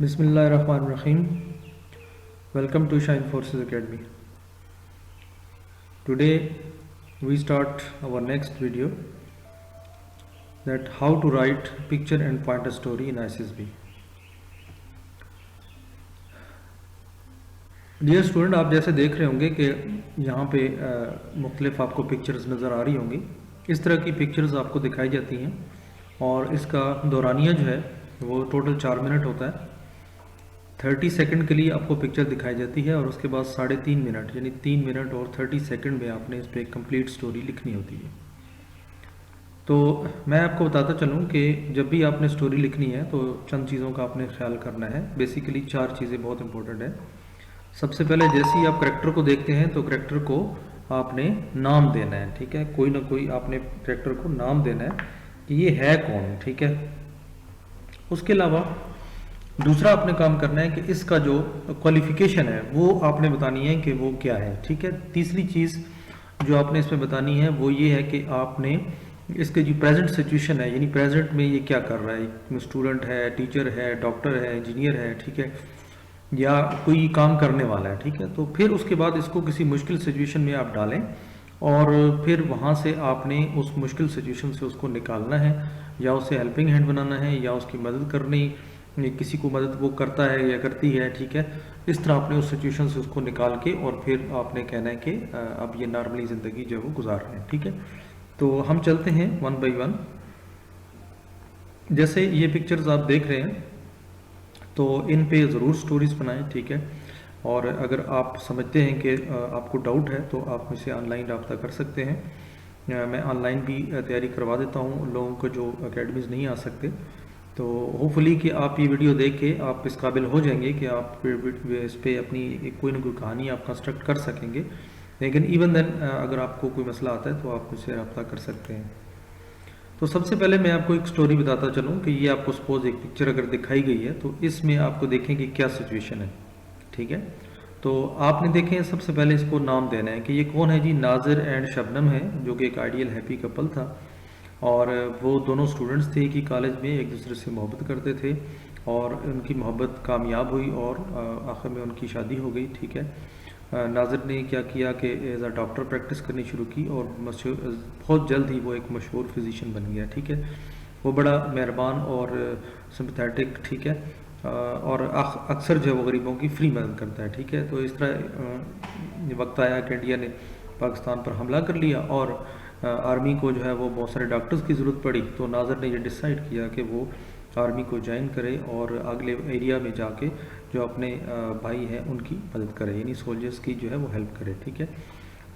Bismillahirrahmanirrahim. Welcome to Shine Forces Academy. Today we start our next video, that how to write picture and pointer story in ISSB. Dear student, आप जैसे देख रहे होंगे कि यहाँ पे मुख्तलिफ आपको पिक्चर्स नज़र आ रही होंगी। इस तरह की पिक्चर्स आपको दिखाई जाती हैं और इसका दौरानिया जो है वो टोटल 4 मिनट होता है। 30 सेकंड के लिए आपको पिक्चर दिखाई जाती है और उसके बाद 3.5 मिनट यानी 3 मिनट और 30 सेकंड में आपने इस पर कंप्लीट स्टोरी लिखनी होती है। तो मैं आपको बताता चलूँ कि जब भी आपने स्टोरी लिखनी है तो चंद चीज़ों का आपने ख्याल करना है। बेसिकली 4 चीज़ें बहुत इंपॉर्टेंट है। सबसे पहले जैसे ही आप करैक्टर को देखते हैं तो करैक्टर को आपने नाम देना है, ठीक है। कोई ना कोई आपने करैक्टर को नाम देना है कि ये है कौन, ठीक है। उसके अलावा दूसरा आपने काम करना है कि इसका जो क्वालिफिकेशन है वो आपने बतानी है कि वो क्या है, ठीक है। तीसरी चीज़ जो आपने इसमें बतानी है वो ये है कि आपने इसके जो प्रेजेंट सिचुएशन है यानी प्रेजेंट में ये क्या कर रहा है, स्टूडेंट है, टीचर है, डॉक्टर है, इंजीनियर है, ठीक है, या कोई काम करने वाला है, ठीक है। तो फिर उसके बाद इसको किसी मुश्किल सिचुएशन में आप डालें और फिर वहाँ से आपने उस मुश्किल सिचुएशन से उसको निकालना है, या उसे हेल्पिंग हैंड बनाना है, या उसकी मदद करनी, किसी को मदद वो करता है या करती है, ठीक है। इस तरह आपने उस सिचुएशन से उसको निकाल के और फिर आपने कहना है कि अब ये नॉर्मली ज़िंदगी जो है वो गुजार रहे हैं, ठीक है। तो हम चलते हैं 1 बाय 1। जैसे ये पिक्चर्स आप देख रहे हैं तो इन पे ज़रूर स्टोरीज बनाएं, ठीक है। और अगर आप समझते हैं कि आपको डाउट है तो आप मुझसे ऑनलाइन रब्ता कर सकते हैं। मैं ऑनलाइन भी तैयारी करवा देता हूँ लोगों को जो अकेडमीज़ नहीं आ सकते। तो होपफुली कि आप ये वीडियो देख के आप इस काबिल हो जाएंगे कि आप इस पर अपनी कोई ना कोई कहानी आप कंस्ट्रक्ट कर सकेंगे। लेकिन इवन देन अगर आपको कोई मसला आता है तो आप मुझसे रब्ता कर सकते हैं। तो सबसे पहले मैं आपको एक स्टोरी बताता चलूँ कि ये आपको सपोज एक पिक्चर अगर दिखाई गई है तो इसमें आपको देखें कि क्या सिचुएशन है, ठीक है। तो आपने देखें सबसे पहले इसको नाम देना है कि ये कौन है जी। नाजिर एंड शबनम है जो कि एक आइडियल हैप्पी कपल था और वो दोनों स्टूडेंट्स थे कि कॉलेज में एक दूसरे से मोहब्बत करते थे और उनकी मोहब्बत कामयाब हुई और आखिर में उनकी शादी हो गई, ठीक है। नाजिर ने क्या किया कि एज अ डॉक्टर प्रैक्टिस करनी शुरू की और बहुत जल्द ही वो एक मशहूर फिजिशियन बन गया, ठीक है। वो बड़ा मेहरबान और सिंपैथेटिक, ठीक है, और अक्सर जो है वो गरीबों की फ्री मदद करता है, ठीक है। तो इस तरह वक्त आया कि इंडिया ने पाकिस्तान पर हमला कर लिया और आर्मी को जो है वो बहुत सारे डॉक्टर्स की ज़रूरत पड़ी। तो नाजिर ने ये डिसाइड किया कि वो आर्मी को ज्वाइन करे और अगले एरिया में जाके जो अपने भाई हैं उनकी मदद करे, यानी सोल्जर्स की जो है वो हेल्प करे, ठीक है।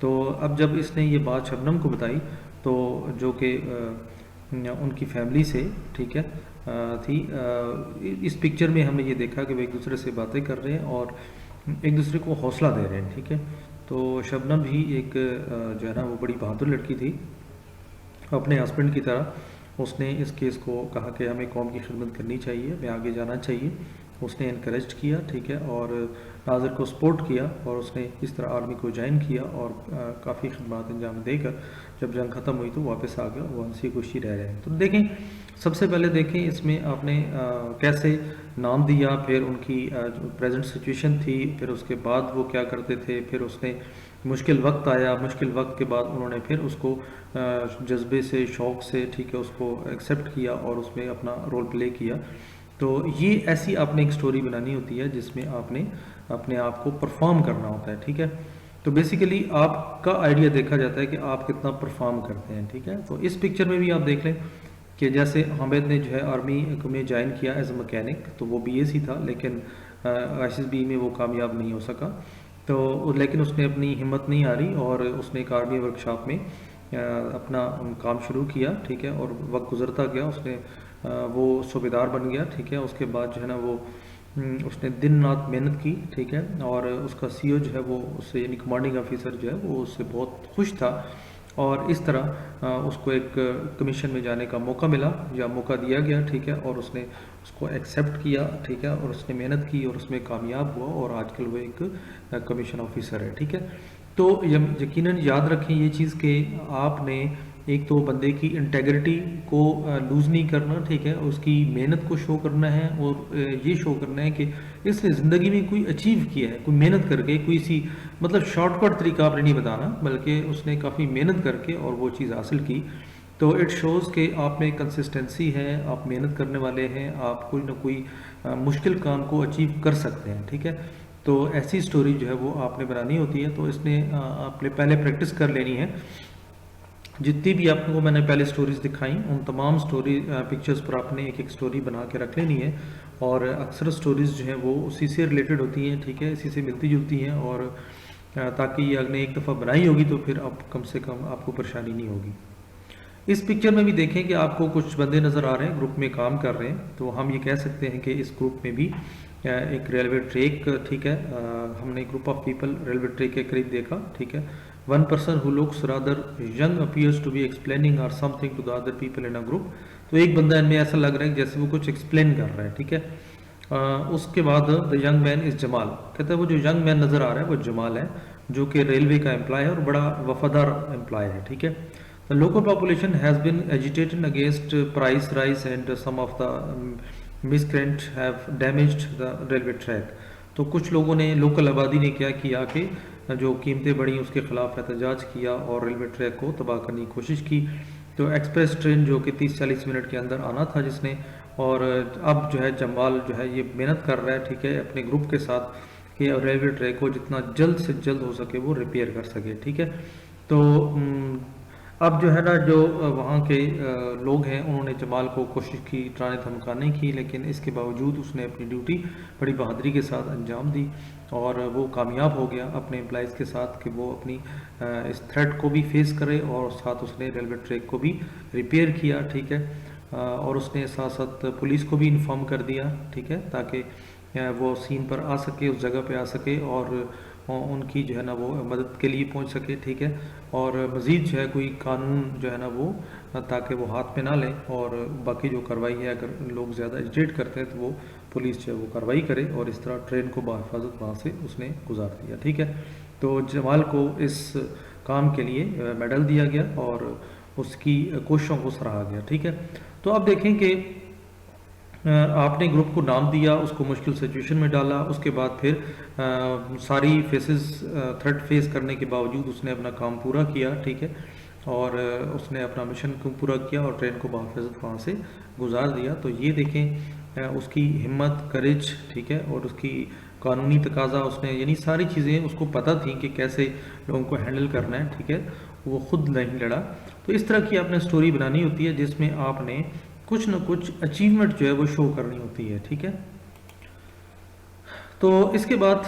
तो अब जब इसने ये बात शबनम को बताई तो जो कि उनकी फैमिली से, ठीक है, थी। इस पिक्चर में हमने ये देखा कि वो एक दूसरे से बातें कर रहे हैं और एक दूसरे को हौसला दे रहे हैं, ठीक है। तो शबनम भी एक जो है ना वो बड़ी बहादुर लड़की थी। अपने हस्बैंड की तरह उसने इस केस को कहा कि हमें कौम की खिदमत करनी चाहिए, हमें आगे जाना चाहिए। उसने इनकरेज किया, ठीक है, और नाजिर को सपोर्ट किया और उसने इस तरह आर्मी को ज्वाइन किया और काफ़ी खिदमत अंजाम देकर जब जंग ख़त्म हुई तो वापस आ गया और वो हंसी खुशी रह रहे हैं। तो देखें सबसे पहले देखें इसमें आपने कैसे नाम दिया, फिर उनकी जो प्रेजेंट सिचुएशन थी, फिर उसके बाद वो क्या करते थे, फिर उसने मुश्किल वक्त आया, मुश्किल वक्त के बाद उन्होंने फिर उसको जज्बे से, शौक़ से, ठीक है, उसको एक्सेप्ट किया और उसमें अपना रोल प्ले किया। तो ये ऐसी आपने एक स्टोरी बनानी होती है जिसमें आपने अपने आप को परफॉर्म करना होता है, ठीक है। तो बेसिकली आपका आइडिया देखा जाता है कि आप कितना परफॉर्म करते हैं, ठीक है। तो इस पिक्चर में भी आप देख लें कि जैसे हामिद ने जो है आर्मी में ज्वाइन किया एज ए मैकेनिक, तो वो BSc था लेकिन ISSB में वो कामयाब नहीं हो सका। तो लेकिन उसने अपनी हिम्मत नहीं हारी और उसने एक आर्मी वर्कशॉप में अपना काम शुरू किया, ठीक है, और वक्त गुजरता गया, उसने वो सूबेदार बन गया, ठीक है। उसके बाद जो है ना वो उसने दिन रात मेहनत की, ठीक है, और उसका CO जो है वो उससे यानी कमांडिंग ऑफिसर जो है वो उससे बहुत खुश था और इस तरह उसको एक कमीशन में जाने का मौका मिला या मौका दिया गया, ठीक है, और उसने उसको एक्सेप्ट किया, ठीक है, और उसने मेहनत की और उसमें कामयाब हुआ और आजकल वो एक कमीशन ऑफिसर है, ठीक है। तो यकीनन याद रखें ये चीज़ कि आपने एक तो बंदे की इंटेग्रिटी को लूज़ नहीं करना, ठीक है, उसकी मेहनत को शो करना है और ये शो करना है कि इसने ज़िंदगी में कोई अचीव किया है, कोई मेहनत करके, कोई सी मतलब शॉर्टकट तरीका आपने नहीं बताना, बल्कि उसने काफ़ी मेहनत करके और वो चीज़ हासिल की। तो इट शोज़ कि आप में कंसिस्टेंसी है, आप मेहनत करने वाले हैं, आप कोई ना कोई मुश्किल काम को अचीव कर सकते हैं, ठीक है। तो ऐसी स्टोरी जो है वो आपने बनानी होती है। तो इसने आपने पहले प्रैक्टिस कर लेनी है। जितनी भी आपको मैंने पहले स्टोरीज दिखाई, उन तमाम स्टोरी पिक्चर्स पर आपने एक एक स्टोरी बना के रख लेनी है। और अक्सर स्टोरीज जो हैं वो उसी से रिलेटेड होती हैं, ठीक है, इसी से मिलती जुलती हैं। और ताकि ये अगले एक दफ़ा बनाई होगी तो फिर अब कम से कम आपको परेशानी नहीं होगी। इस पिक्चर में भी देखें कि आपको कुछ बंदे नज़र आ रहे हैं, ग्रुप में काम कर रहे हैं। तो हम ये कह सकते हैं कि इस ग्रुप में भी एक रेलवे ट्रैक, ठीक है, हमने group of people railway track के करीब देखा, ठीक है। One person who looks rather young appears to be explaining और something to the other people in a group. तो एक बंदा इनमें ऐसा लग रहा है जैसे वो कुछ एक्सप्लेन कर रहा है, ठीक है। उसके बाद the young man is Jamal, कहता है वो जो यंग मैन नज़र आ रहा है वो जमाल है, जो कि रेलवे का एम्प्लॉय है और बड़ा वफादार एम्प्लॉय है, ठीक है। The local population has been agitated against price rise and some of the miscreants have damaged the railway track. तो कुछ लोगों ने, लोकल आबादी ने क्या किया कि जो कीमतें बढ़ी उसके खिलाफ एहतजाज किया और रेलवे ट्रैक को तबाह करने की कोशिश की। तो एक्सप्रेस ट्रेन जो कि 30-40 मिनट के अंदर आना था जिसने, और अब जो है जमाल जो है ये मेहनत कर रहा है, ठीक है, अपने ग्रुप के साथ कि रेलवे ट्रैक को जितना जल्द से जल्द हो सके वो रिपेयर कर सके, ठीक है। तो अब जो है ना, जो वहाँ के लोग हैं उन्होंने जमाल को कोशिश की डराने धमकाने की, लेकिन इसके बावजूद उसने अपनी ड्यूटी बड़ी बहादुरी के साथ अंजाम दी और वो कामयाब हो गया अपने एम्प्लॉइज़ के साथ कि वो अपनी इस थ्रेट को भी फेस करे और साथ उसने रेलवे ट्रैक को भी रिपेयर किया, ठीक है। और उसने साथ साथ पुलिस को भी इन्फॉर्म कर दिया, ठीक है, ताकि वो सीन पर आ सके, उस जगह पे आ सके और उनकी जो है ना वो मदद के लिए पहुंच सके, ठीक है। और मज़ीद जो है कोई कानून जो है ना वो ताकि वो हाथ में ना लें और बाकी जो कार्रवाई है, अगर लोग ज़्यादा एजिटेट करते हैं तो वो पुलिस जो है वो कार्रवाई करे। और इस तरह ट्रेन को बाहिफाजत वहाँ से उसने गुजार दिया, ठीक है। तो जमाल को इस काम के लिए मेडल दिया गया और उसकी कोशिशों को सराहा गया, ठीक है। तो अब देखें कि आपने ग्रुप को नाम दिया, उसको मुश्किल सिचुएशन में डाला, उसके बाद फिर सारी फेसेस थ्रेट फेस करने के बावजूद उसने अपना काम पूरा किया, ठीक है। और उसने अपना मिशन को पूरा किया और ट्रेन को बाहिफाजत वहाँ से गुजार दिया। तो ये देखें उसकी हिम्मत, करेज, ठीक है, और उसकी कानूनी तकाजा, उसने यानी सारी चीज़ें उसको पता थी कि कैसे लोगों को हैंडल करना है, ठीक है। वो खुद नहीं लड़ा। तो इस तरह की आपने स्टोरी बनानी होती है जिसमें आपने कुछ न कुछ अचीवमेंट जो है वो शो करनी होती है, ठीक है। तो इसके बाद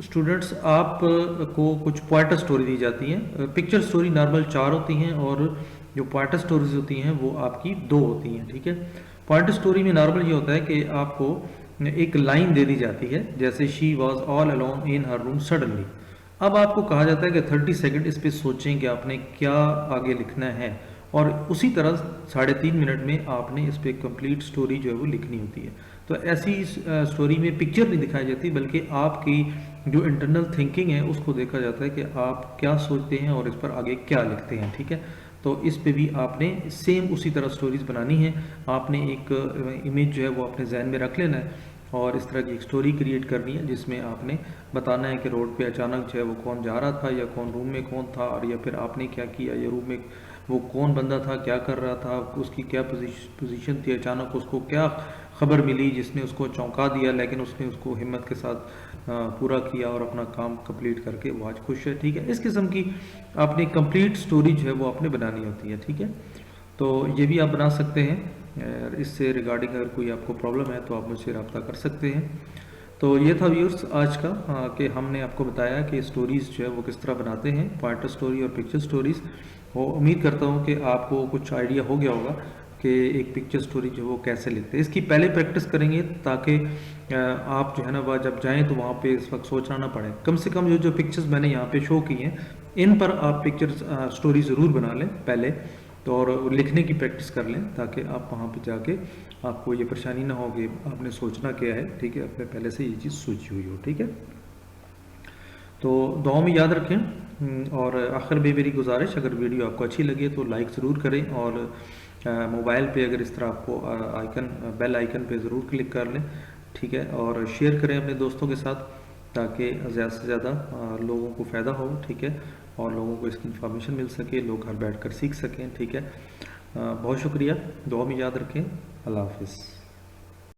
स्टूडेंट्स आप को कुछ पॉइंटर स्टोरी दी जाती हैं। पिक्चर स्टोरी नॉर्मल 4 होती हैं और जो पॉइंटर स्टोरीज होती हैं वो आपकी 2 होती हैं, ठीक है। पॉइंटर स्टोरी में नॉर्मल ये होता है कि आपको एक लाइन दे दी जाती है, जैसे she was all alone in her room suddenly. अब आपको कहा जाता है कि 30 सेकेंड इस पर सोचें कि आपने क्या आगे लिखना है, और उसी तरह 3.5 मिनट में आपने इस पर कंप्लीट स्टोरी जो है वो लिखनी होती है। तो ऐसी स्टोरी में पिक्चर नहीं दिखाई जाती, बल्कि आपकी जो इंटरनल थिंकिंग है उसको देखा जाता है कि आप क्या सोचते हैं और इस पर आगे क्या लिखते हैं, ठीक है। तो इस पे भी आपने सेम उसी तरह स्टोरीज बनानी है। आपने एक इमेज जो है वो अपने जहन में रख लेना है और इस तरह की एक स्टोरी क्रिएट करनी है जिसमें आपने बताना है कि रोड पे अचानक जो है वो कौन जा रहा था, या कौन रूम में कौन था, और या फिर आपने क्या किया, या रूम में वो कौन बंदा था, क्या कर रहा था, उसकी क्या पोजीशन थी, अचानक उसको क्या खबर मिली जिसने उसको चौंका दिया, लेकिन उसने उसको हिम्मत के साथ पूरा किया और अपना काम कंप्लीट करके वो आज खुश है, ठीक है। इस किस्म की आपने कंप्लीट स्टोरी जो है वो आपने बनानी होती है, ठीक है। तो ये भी आप बना सकते हैं। इससे रिगार्डिंग अगर कोई आपको प्रॉब्लम है तो आप मुझसे रब्ता कर सकते हैं। तो ये था व्यूअर्स आज का कि हमने आपको बताया कि स्टोरीज़ जो है वो किस तरह बनाते हैं, पॉइंटर स्टोरी और पिक्चर स्टोरीज़। वो उम्मीद करता हूँ कि आपको कुछ आइडिया हो गया होगा कि एक पिक्चर स्टोरी जो वो कैसे लिखते हैं। इसकी पहले प्रैक्टिस करेंगे ताकि आप जो है ना वह जब जाएं तो वहाँ पे इस वक्त सोचना ना पड़े। कम से कम जो पिक्चर्स मैंने यहाँ पे शो की हैं इन पर आप पिक्चर स्टोरी ज़रूर बना लें पहले, तो और लिखने की प्रैक्टिस कर लें ताकि आप वहाँ पे जाके आपको ये परेशानी ना हो कि आपने सोचना क्या है, ठीक है, अपने पहले से ये चीज़ सोची हुई हो, ठीक है। तो दुआ में याद रखें और आखिर में मेरी गुजारिश, अगर वीडियो आपको अच्छी लगे तो लाइक ज़रूर करें, और मोबाइल पे अगर इस तरह आपको आइकन, बेल आइकन पे ज़रूर क्लिक कर लें, ठीक है, और शेयर करें अपने दोस्तों के साथ, ताकि ज़्यादा से ज़्यादा लोगों को फ़ायदा हो, ठीक है, और लोगों को इसकी इन्फॉर्मेशन मिल सके, लोग घर बैठ कर सीख सकें, ठीक है। बहुत शुक्रिया, दुआ में याद रखें। अल्लाह हाफिज़।